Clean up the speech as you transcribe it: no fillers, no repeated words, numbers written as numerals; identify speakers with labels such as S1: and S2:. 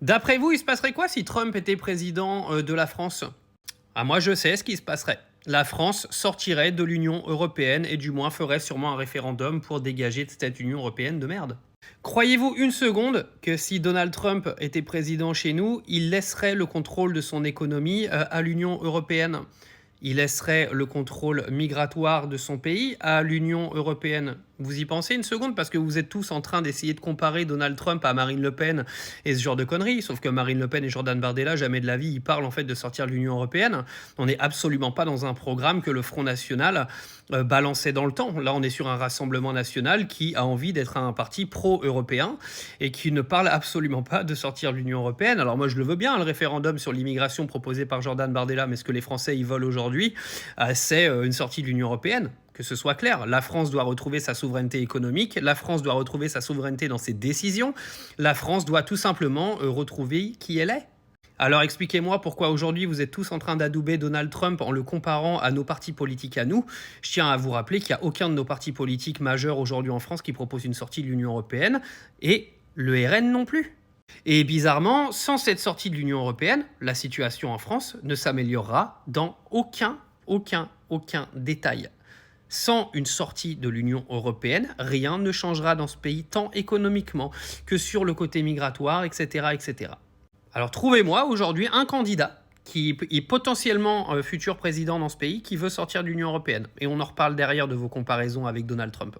S1: D'après vous, il se passerait quoi si Trump était président de la France? Ah, moi, je sais ce qui se passerait. La France sortirait de l'Union européenne et du moins ferait sûrement un référendum pour dégager de cette Union européenne de merde. Croyez-vous une seconde que si Donald Trump était président chez nous, il laisserait le contrôle de son économie à l'Union européenne? Il laisserait le contrôle migratoire de son pays à l'Union européenne? Vous y pensez une seconde? Parce que vous êtes tous en train d'essayer de comparer Donald Trump à Marine Le Pen et ce genre de conneries. Sauf que Marine Le Pen et Jordan Bardella, jamais de la vie, ils parlent en fait de sortir de l'Union européenne. On n'est absolument pas dans un programme que le Front National balançait dans le temps. Là, on est sur un Rassemblement National qui a envie d'être un parti pro-européen et qui ne parle absolument pas de sortir de l'Union européenne. Alors moi, je le veux bien, le référendum sur l'immigration proposé par Jordan Bardella, mais ce que les Français y veulent aujourd'hui, c'est une sortie de l'Union européenne. Que ce soit clair, la France doit retrouver sa souveraineté économique, la France doit retrouver sa souveraineté dans ses décisions, la France doit tout simplement retrouver qui elle est. Alors expliquez-moi pourquoi aujourd'hui vous êtes tous en train d'adouber Donald Trump en le comparant à nos partis politiques à nous. Je tiens à vous rappeler qu'il n'y a aucun de nos partis politiques majeurs aujourd'hui en France qui propose une sortie de l'Union européenne, et le RN non plus. Et bizarrement, sans cette sortie de l'Union européenne, la situation en France ne s'améliorera dans aucun détail. Sans une sortie de l'Union européenne, rien ne changera dans ce pays, tant économiquement que sur le côté migratoire, etc. Alors trouvez-moi aujourd'hui un candidat qui est potentiellement futur président dans ce pays qui veut sortir de l'Union européenne. Et on en reparle derrière de vos comparaisons avec Donald Trump.